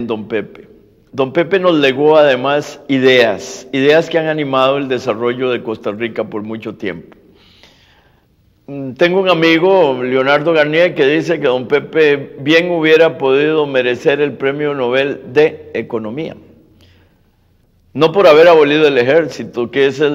Don Pepe. Don Pepe nos legó además ideas que han animado el desarrollo de Costa Rica por mucho tiempo. Tengo un amigo, Leonardo Garnier, que dice que don Pepe bien hubiera podido merecer el Premio Nobel de Economía. No por haber abolido el ejército, que esa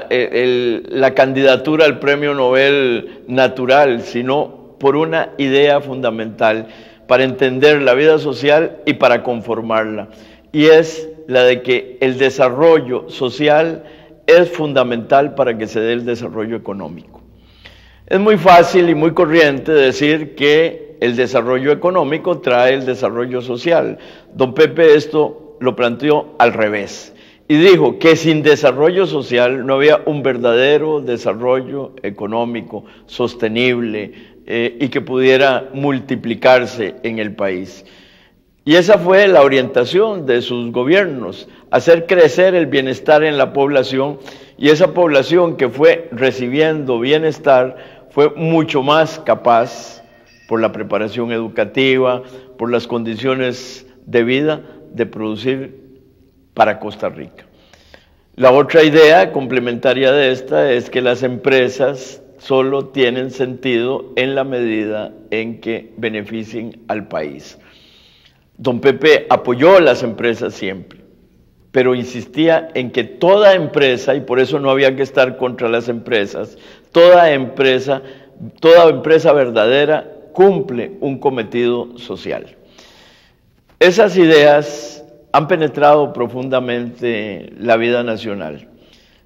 es la candidatura al Premio Nobel natural, sino por una idea fundamental para entender la vida social y para conformarla. Y es la de que el desarrollo social es fundamental para que se dé el desarrollo económico. Es muy fácil y muy corriente decir que el desarrollo económico trae el desarrollo social. Don Pepe esto lo planteó al revés y dijo que sin desarrollo social no había un verdadero desarrollo económico sostenible y que pudiera multiplicarse en el país. Y esa fue la orientación de sus gobiernos, hacer crecer el bienestar en la población, y esa población que fue recibiendo bienestar fue mucho más capaz, por la preparación educativa, por las condiciones de vida, de producir para Costa Rica. La otra idea complementaria de esta es que las empresas solo tienen sentido en la medida en que beneficien al país. Don Pepe apoyó a las empresas siempre, pero insistía en que toda empresa, y por eso no había que estar contra las empresas, toda empresa verdadera cumple un cometido social. Esas ideas han penetrado profundamente la vida nacional.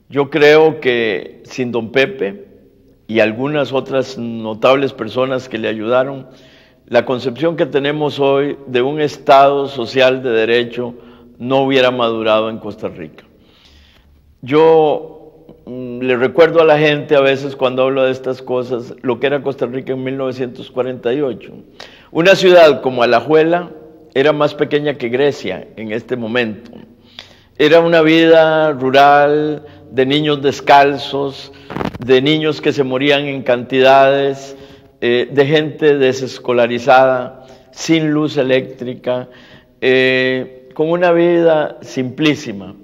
Yo creo que sin don Pepe y algunas otras notables personas que le ayudaron, la concepción que tenemos hoy de un Estado social de derecho no hubiera madurado en Costa Rica. Yo le recuerdo a la gente a veces cuando hablo de estas cosas lo que era Costa Rica en 1948. Una ciudad como Alajuela era más pequeña que Grecia en este momento. Era una vida rural, de niños descalzos, de niños que se morían en cantidades, de gente desescolarizada, sin luz eléctrica, con una vida simplísima.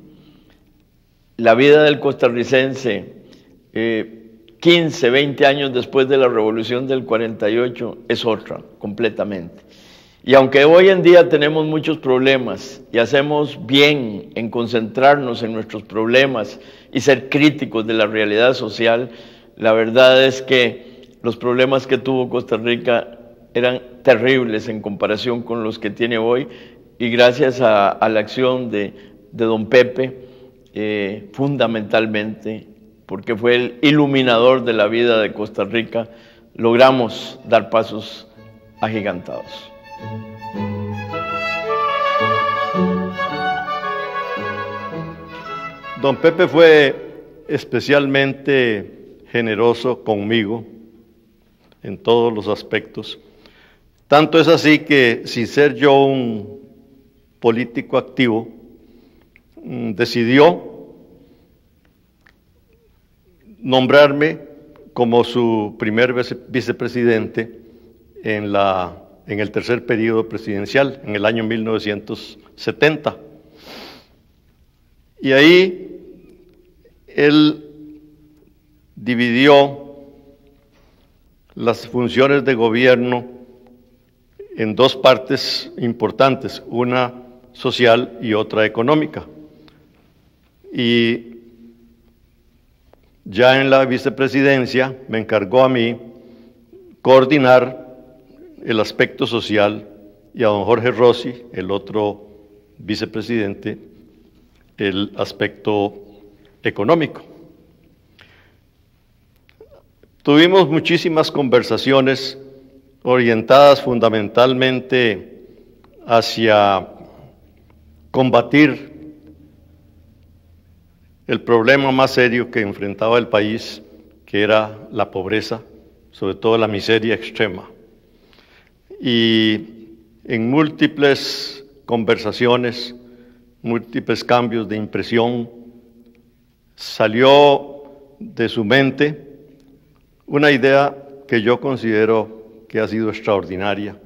La vida del costarricense, 15, 20 años después de la Revolución del 48, es otra, completamente. Y aunque hoy en día tenemos muchos problemas y hacemos bien en concentrarnos en nuestros problemas y ser críticos de la realidad social, la verdad es que los problemas que tuvo Costa Rica eran terribles en comparación con los que tiene hoy, y gracias a la acción de don Pepe, fundamentalmente, porque fue el iluminador de la vida de Costa Rica, logramos dar pasos agigantados. Don Pepe fue especialmente generoso conmigo en todos los aspectos. Tanto es así que, sin ser yo un político activo, decidió nombrarme como su primer vicepresidente en el tercer periodo presidencial, en el año 1970. Y ahí él dividió las funciones de gobierno en dos partes importantes, una social y otra económica. Y ya en la vicepresidencia me encargó a mí coordinar el aspecto social, y a don Jorge Rossi, el otro vicepresidente, el aspecto económico. Tuvimos muchísimas conversaciones orientadas fundamentalmente hacia combatir el problema más serio que enfrentaba el país, que era la pobreza, sobre todo la miseria extrema. Y en múltiples conversaciones, múltiples cambios de impresión, salió de su mente una idea que yo considero que ha sido extraordinaria,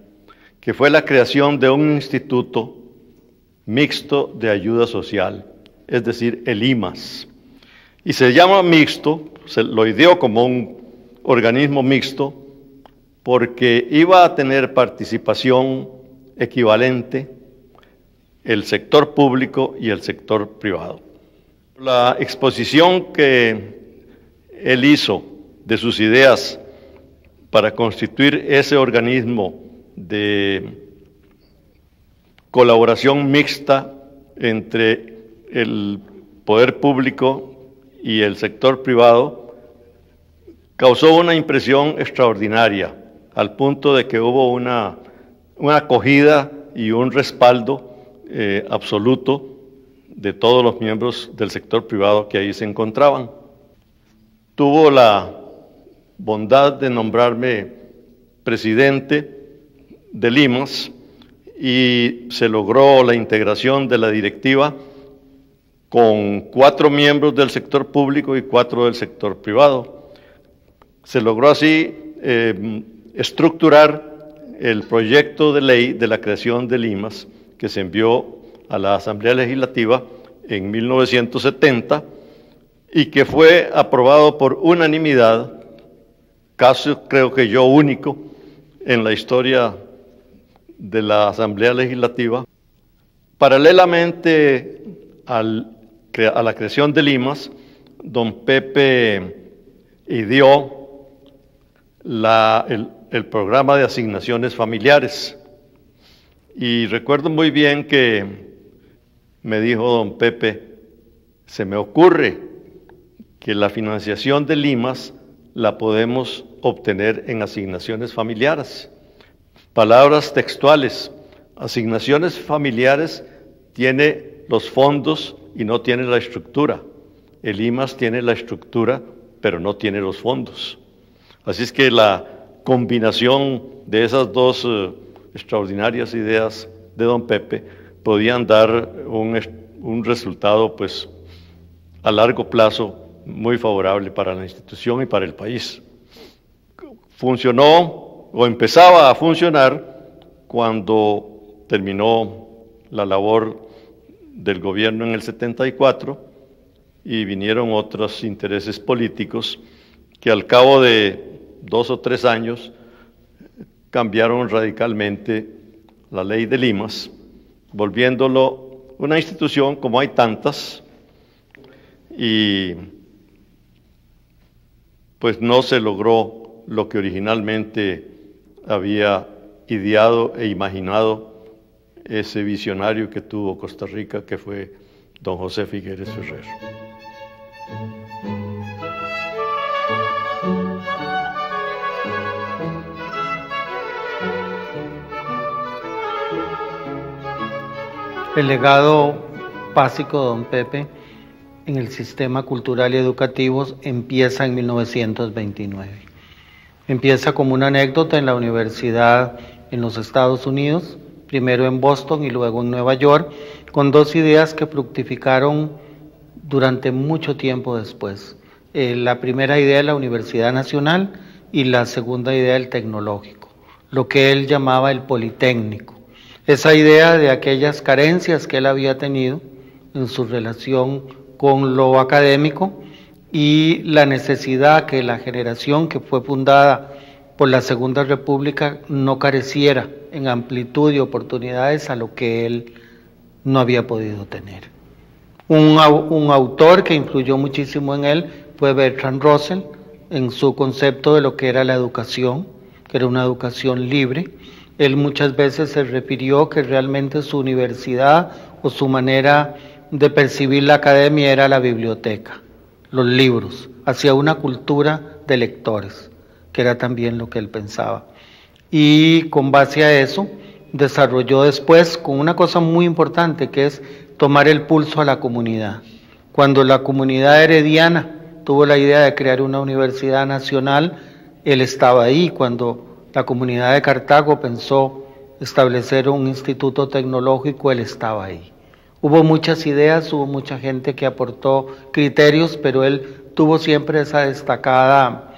que fue la creación de un instituto Mixto de Ayuda Social, es decir, el IMAS. Y se llama mixto, se lo ideó como un organismo mixto, porque iba a tener participación equivalente el sector público y el sector privado. La exposición que él hizo de sus ideas para constituir ese organismo de colaboración mixta entre el poder público y el sector privado causó una impresión extraordinaria, al punto de que hubo una acogida y un respaldo absoluto de todos los miembros del sector privado que ahí se encontraban. Tuvo la bondad de nombrarme presidente del IMAS y se logró la integración de la directiva con 4 miembros del sector público y 4 del sector privado. Se logró así estructurar el proyecto de ley de la creación del IMAS, que se envió a la Asamblea Legislativa en 1970 y que fue aprobado por unanimidad, caso creo que yo único en la historia de la Asamblea Legislativa. Paralelamente a la creación del IMAS, don Pepe ideó el programa de asignaciones familiares. Y recuerdo muy bien que me dijo don Pepe, se me ocurre que la financiación del IMAS la podemos obtener en asignaciones familiares. Palabras textuales, asignaciones familiares tiene los fondos y no tiene la estructura. El IMAS tiene la estructura, pero no tiene los fondos. Así es que la combinación de esas dos extraordinarias ideas de don Pepe podían dar un resultado, pues, a largo plazo muy favorable para la institución y para el país. Funcionó o empezaba a funcionar cuando terminó la labor del gobierno en el 74 y vinieron otros intereses políticos que al cabo de 2 o 3 años cambiaron radicalmente la ley del IMAS, volviéndolo una institución como hay tantas, y pues no se logró lo que originalmente había ideado e imaginado ese visionario que tuvo Costa Rica, que fue don José Figueres Ferrer. El legado básico de don Pepe en el sistema cultural y educativo empieza en 1929. Empieza como una anécdota en la universidad en los Estados Unidos, primero en Boston y luego en Nueva York, con 2 ideas que fructificaron durante mucho tiempo después. La primera idea de la Universidad Nacional y la segunda idea el tecnológico, lo que él llamaba el politécnico. Esa idea de aquellas carencias que él había tenido en su relación con lo académico y la necesidad que la generación que fue fundada por la Segunda República no careciera en amplitud y oportunidades a lo que él no había podido tener. Un autor que influyó muchísimo en él fue Bertrand Russell en su concepto de lo que era la educación, que era una educación libre. Él muchas veces se refirió que realmente su universidad o su manera de percibir la academia era la biblioteca, los libros, hacia una cultura de lectores, que era también lo que él pensaba. Y con base a eso, desarrolló después con una cosa muy importante, que es tomar el pulso a la comunidad. Cuando la comunidad herediana tuvo la idea de crear una universidad nacional, él estaba ahí. Cuando la comunidad de Cartago pensó establecer un instituto tecnológico, él estaba ahí. Hubo muchas ideas, hubo mucha gente que aportó criterios, pero él tuvo siempre esa destacada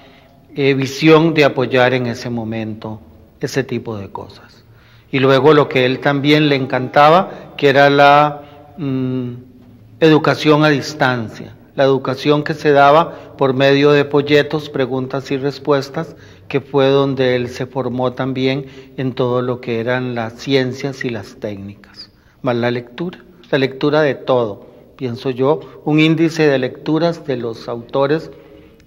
visión de apoyar en ese momento ese tipo de cosas. Y luego lo que él también le encantaba, que era la educación a distancia, la educación que se daba por medio de folletos, preguntas y respuestas, que fue donde él se formó también en todo lo que eran las ciencias y las técnicas, más la lectura de todo, pienso yo, un índice de lecturas de los autores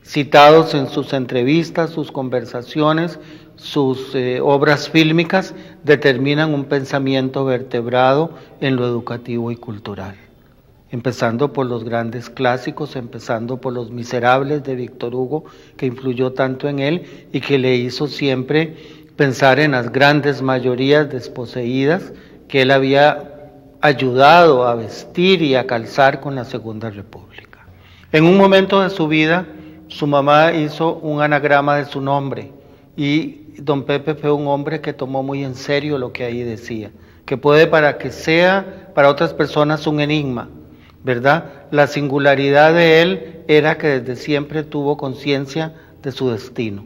citados en sus entrevistas, sus conversaciones, sus obras fílmicas, determinan un pensamiento vertebrado en lo educativo y cultural. Empezando por los grandes clásicos, empezando por Los Miserables de Víctor Hugo, que influyó tanto en él y que le hizo siempre pensar en las grandes mayorías desposeídas que él había ayudado a vestir y a calzar con la Segunda República. En un momento de su vida, su mamá hizo un anagrama de su nombre y don Pepe fue un hombre que tomó muy en serio lo que ahí decía, que puede para que sea para otras personas un enigma, ¿verdad? La singularidad de él era que desde siempre tuvo conciencia de su destino,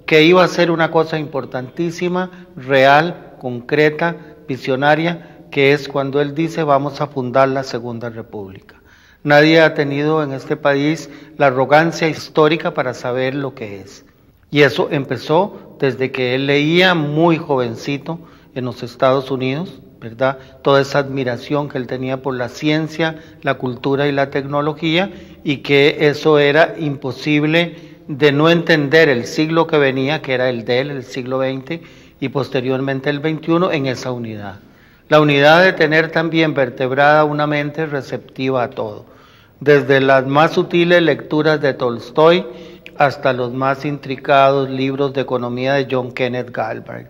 que iba a ser una cosa importantísima, real, concreta, visionaria, que es cuando él dice vamos a fundar la Segunda República. Nadie ha tenido en este país la arrogancia histórica para saber lo que es. Y eso empezó desde que él leía muy jovencito en los Estados Unidos, ¿verdad? Toda esa admiración que él tenía por la ciencia, la cultura y la tecnología, y que eso era imposible de no entender el siglo que venía, que era el de él, el siglo XX, y posteriormente el XXI, en esa unidad. La unidad de tener también vertebrada una mente receptiva a todo, desde las más sutiles lecturas de Tolstoy hasta los más intricados libros de economía de John Kenneth Galbraith,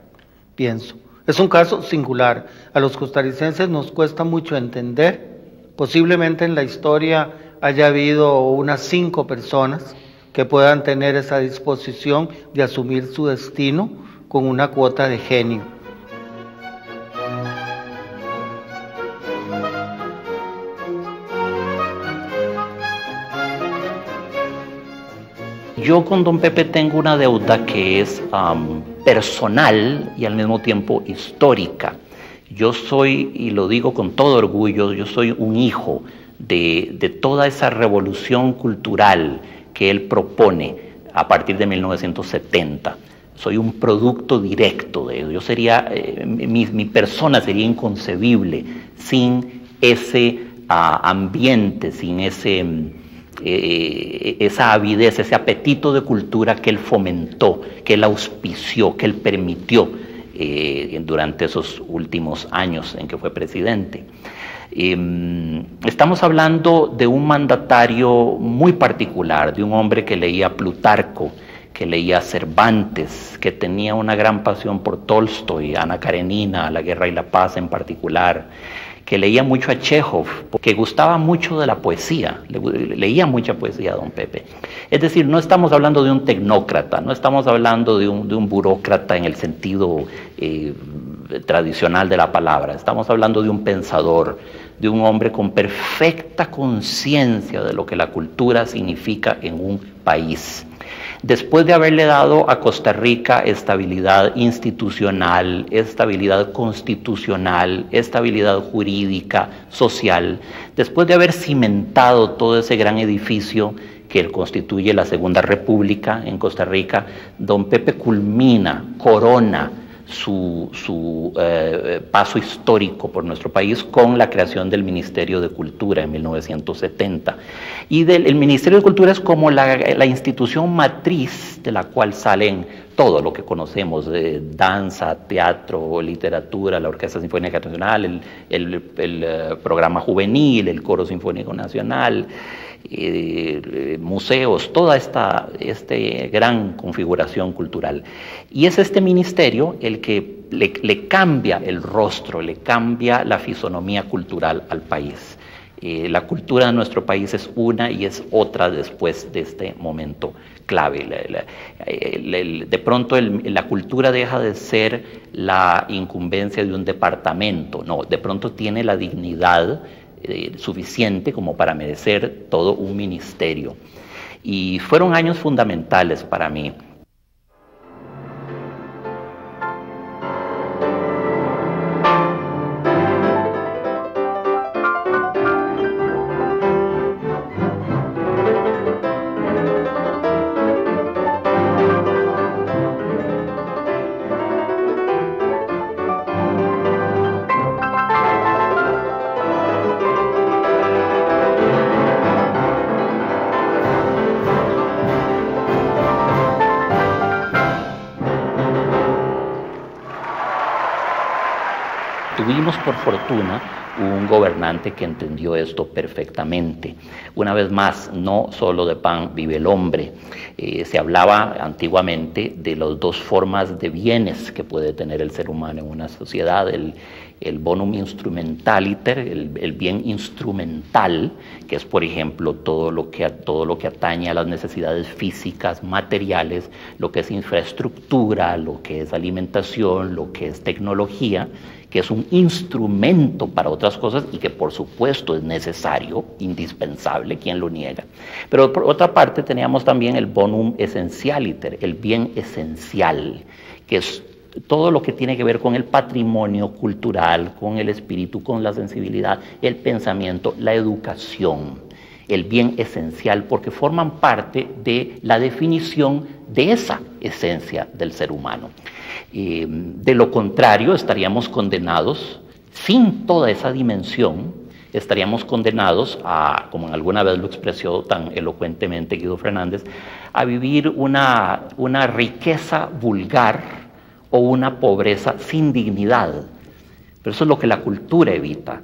pienso. Es un caso singular. A los costarricenses nos cuesta mucho entender. Posiblemente en la historia haya habido unas 5 personas que puedan tener esa disposición de asumir su destino con una cuota de genio. Yo con don Pepe tengo una deuda que es personal y al mismo tiempo histórica. Yo soy, y lo digo con todo orgullo, yo soy un hijo de toda esa revolución cultural que él propone a partir de 1970. Soy un producto directo de eso. Yo sería, mi persona sería inconcebible sin ese ambiente, sin esa avidez, ese apetito de cultura que él fomentó, que él auspició, que él permitió durante esos últimos años en que fue presidente. Estamos hablando de un mandatario muy particular, de un hombre que leía Plutarco, que leía Cervantes, que tenía una gran pasión por Tolstoy, Ana Karenina, La Guerra y la Paz en particular, que leía mucho a Chekhov, que gustaba mucho de la poesía, leía mucha poesía a don Pepe. Es decir, no estamos hablando de un tecnócrata, no estamos hablando de un burócrata en el sentido tradicional de la palabra, estamos hablando de un pensador, de un hombre con perfecta conciencia de lo que la cultura significa en un país. Después de haberle dado a Costa Rica estabilidad institucional, estabilidad constitucional, estabilidad jurídica, social, después de haber cimentado todo ese gran edificio que constituye la Segunda República en Costa Rica, don Pepe culmina, corona su paso histórico por nuestro país con la creación del Ministerio de Cultura en 1970. Y el Ministerio de Cultura es como la institución matriz de la cual salen todo lo que conocemos, de danza, teatro, literatura, la Orquesta Sinfónica Nacional, el programa juvenil, el Coro Sinfónico Nacional, museos, toda esta gran configuración cultural. Y es este ministerio el que le cambia el rostro, le cambia la fisonomía cultural al país. La cultura de nuestro país es una y es otra después de este momento clave. De pronto la cultura deja de ser la incumbencia de un departamento, no, de pronto tiene la dignidad suficiente como para merecer todo un ministerio. Y fueron años fundamentales para mí. por fortuna, hubo un gobernante que entendió esto perfectamente. Una vez más, no solo de pan vive el hombre. Se hablaba antiguamente de las dos formas de bienes que puede tener el ser humano en una sociedad, el bonum instrumentaliter, el bien instrumental, que es, por ejemplo, todo lo que atañe a las necesidades físicas, materiales, lo que es infraestructura, lo que es alimentación, lo que es tecnología, que es un instrumento para otras cosas y que por supuesto es necesario, indispensable, ¿quién lo niega? Pero por otra parte teníamos también el bonum essentialiter, el bien esencial, que es todo lo que tiene que ver con el patrimonio cultural, con el espíritu, con la sensibilidad, el pensamiento, la educación, el bien esencial, porque forman parte de la definición de esa esencia del ser humano. De lo contrario, estaríamos condenados, sin toda esa dimensión, estaríamos condenados a, como alguna vez lo expresó tan elocuentemente Guido Fernández, a vivir una riqueza vulgar o una pobreza sin dignidad. Pero eso es lo que la cultura evita,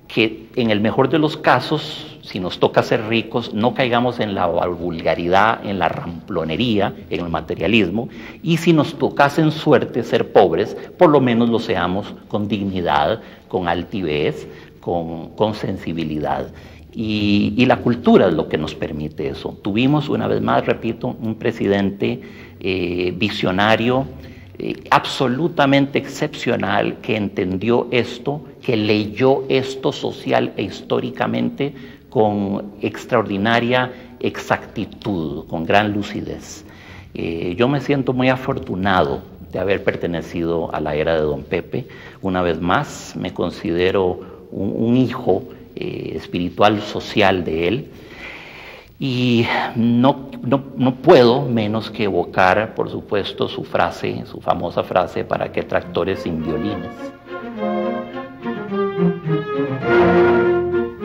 que en el mejor de los casos, si nos toca ser ricos, no caigamos en la vulgaridad, en la ramplonería, en el materialismo, y si nos tocase en suerte ser pobres, por lo menos lo seamos con dignidad, con altivez, con sensibilidad. Y la cultura es lo que nos permite eso. Tuvimos, una vez más, repito, un presidente visionario, absolutamente excepcional, que entendió esto, que leyó esto social e históricamente con extraordinaria exactitud, con gran lucidez. Yo me siento muy afortunado de haber pertenecido a la era de don Pepe. Una vez más, me considero un hijo espiritual, social de él. Y no puedo menos que evocar, por supuesto, su frase, su famosa frase: ¿para qué tractores sin violines?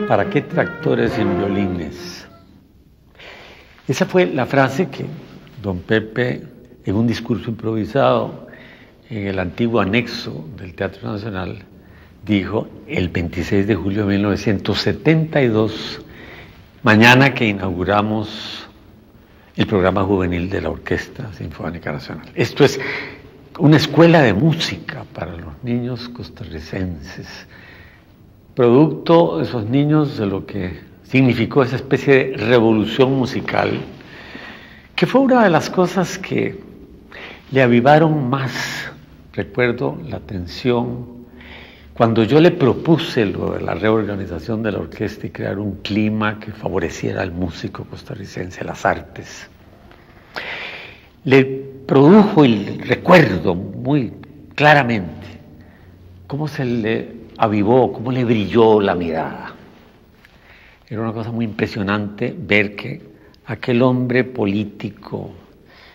¿Para qué tractores sin violines? Esa fue la frase que don Pepe, en un discurso improvisado en el antiguo anexo del Teatro Nacional, dijo el 26 de julio de 1972, mañana que inauguramos el programa juvenil de la Orquesta Sinfónica Nacional. Esto es una escuela de música para los niños costarricenses, producto de esos niños de lo que significó esa especie de revolución musical, que fue una de las cosas que le avivaron más, recuerdo, la atención. Cuando yo le propuse lo de la reorganización de la orquesta y crear un clima que favoreciera al músico costarricense, las artes, le produjo el recuerdo muy claramente cómo se le avivó, cómo le brilló la mirada. Era una cosa muy impresionante ver que aquel hombre político,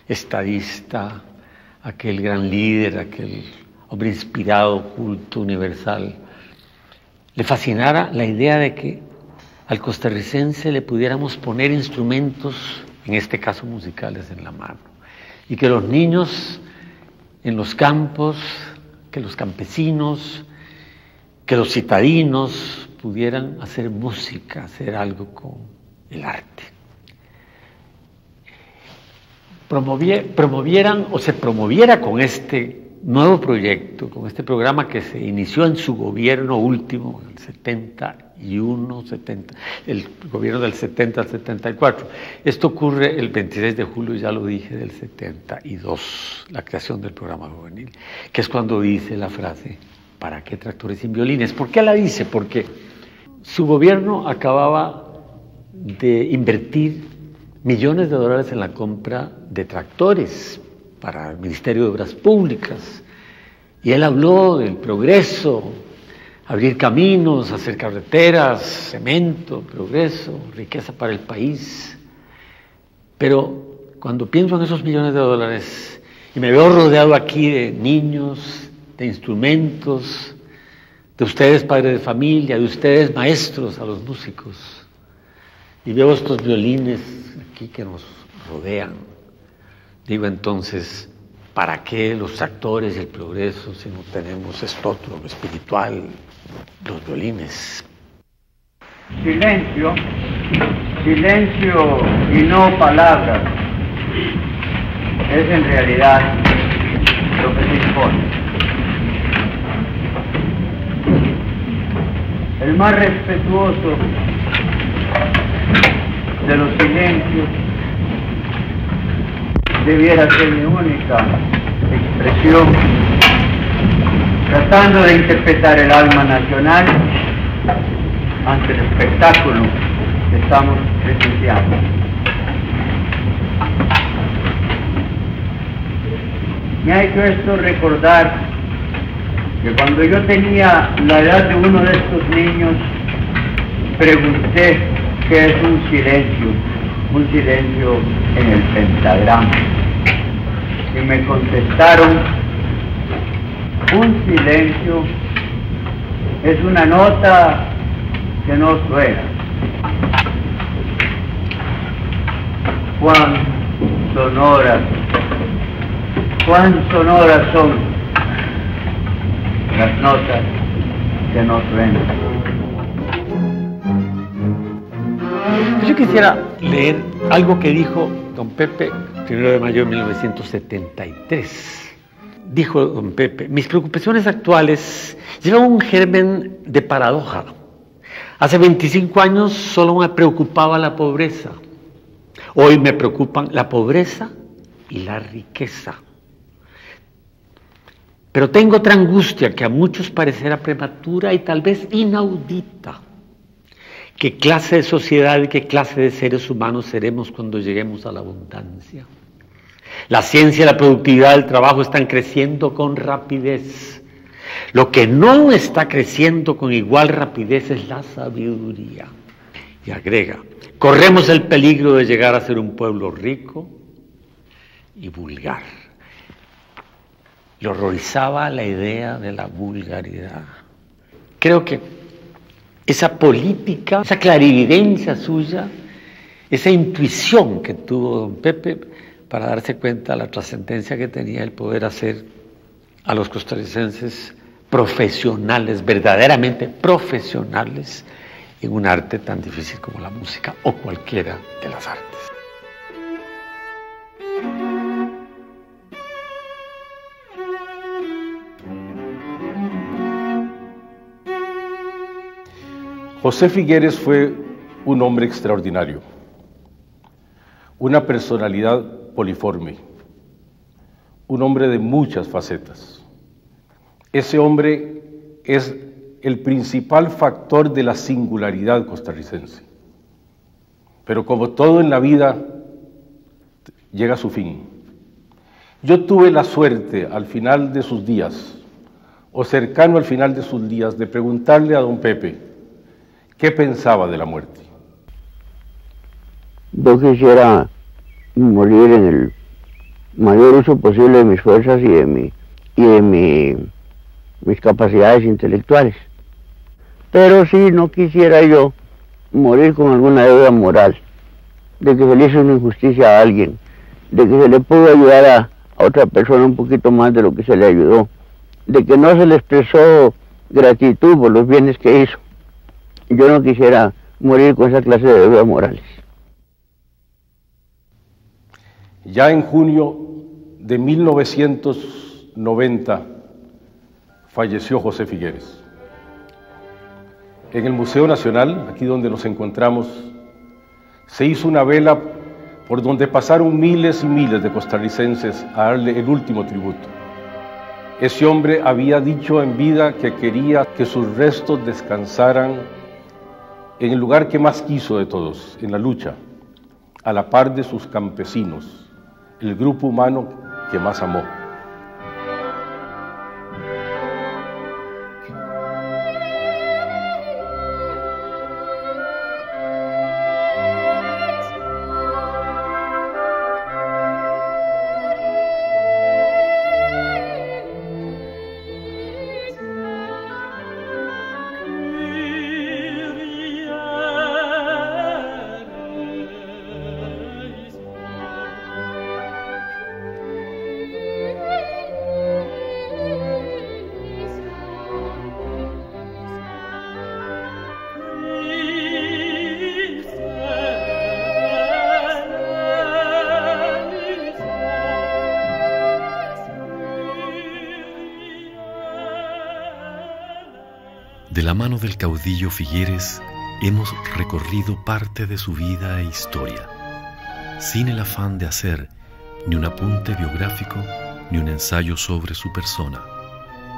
estadista, aquel gran líder, aquel hombre inspirado, culto, universal, le fascinara la idea de que al costarricense le pudiéramos poner instrumentos, en este caso musicales, en la mano, y que los niños en los campos, que los campesinos, que los citadinos pudieran hacer música, hacer algo con el arte. Promovieran o se promoviera con este nuevo proyecto, con este programa que se inició en su gobierno último, el 71, el gobierno del 70 al 74. Esto ocurre el 26 de julio, ya lo dije, del 72, la creación del programa juvenil, que es cuando dice la frase: ¿para qué tractores sin violines? ¿Por qué la dice? Porque su gobierno acababa de invertir millones de dólares en la compra de tractores para el Ministerio de Obras Públicas, y él habló del progreso, abrir caminos, hacer carreteras, cemento, progreso, riqueza para el país. Pero cuando pienso en esos millones de dólares y me veo rodeado aquí de niños, de instrumentos, de ustedes padres de familia, de ustedes maestros a los músicos, y veo estos violines aquí que nos rodean, digo entonces, ¿para qué los tractores y el progreso si no tenemos esto otro, lo espiritual, los violines? Silencio, silencio y no palabras, es en realidad lo que se impone. El más respetuoso de los silencios debiera ser mi única expresión, tratando de interpretar el alma nacional ante el espectáculo que estamos presenciando. Me ha hecho esto recordar que cuando yo tenía la edad de uno de estos niños, pregunté qué es un silencio en el pentagrama. Y me contestaron, un silencio es una nota que no suena. Cuán sonoras son las notas que no suenan. Yo quisiera leer algo que dijo don Pepe, 1 de mayo de 1973. Dijo don Pepe: mis preocupaciones actuales llevan un germen de paradoja. Hace 25 años solo me preocupaba la pobreza. Hoy me preocupan la pobreza y la riqueza. Pero tengo otra angustia que a muchos parecerá prematura y tal vez inaudita. ¿Qué clase de sociedad y qué clase de seres humanos seremos cuando lleguemos a la abundancia? La ciencia y la productividad del trabajo están creciendo con rapidez. Lo que no está creciendo con igual rapidez es la sabiduría. Y agrega: corremos el peligro de llegar a ser un pueblo rico y vulgar. Le horrorizaba la idea de la vulgaridad. Creo que esa política, esa clarividencia suya, esa intuición que tuvo don Pepe para darse cuenta de la trascendencia que tenía el poder hacer a los costarricenses profesionales, verdaderamente profesionales, en un arte tan difícil como la música o cualquiera de las artes. José Figueres fue un hombre extraordinario, una personalidad poliforme, un hombre de muchas facetas. Ese hombre es el principal factor de la singularidad costarricense. Pero como todo en la vida, llega a su fin. Yo tuve la suerte al final de sus días, o cercano al final de sus días, de preguntarle a don Pepe qué pensaba de la muerte. Yo quisiera morir en el mayor uso posible de mis fuerzas y de mis capacidades intelectuales. Pero sí, no quisiera yo morir con alguna deuda moral, de que se le hizo una injusticia a alguien, de que se le pudo ayudar a otra persona un poquito más de lo que se le ayudó, de que no se le expresó gratitud por los bienes que hizo. Yo no quisiera morir con esa clase de deudas morales. Ya en junio de 1990 falleció José Figueres. En el Museo Nacional, aquí donde nos encontramos, se hizo una vela por donde pasaron miles y miles de costarricenses a darle el último tributo. Ese hombre había dicho en vida que quería que sus restos descansaran en el lugar que más quiso de todos, en la lucha, a la par de sus campesinos, el grupo humano que más amó. la mano del caudillo Figueres hemos recorrido parte de su vida e historia, sin el afán de hacer ni un apunte biográfico ni un ensayo sobre su persona,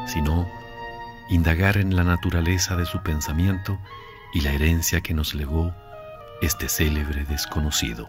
sino indagar en la naturaleza de su pensamiento y la herencia que nos legó este célebre desconocido.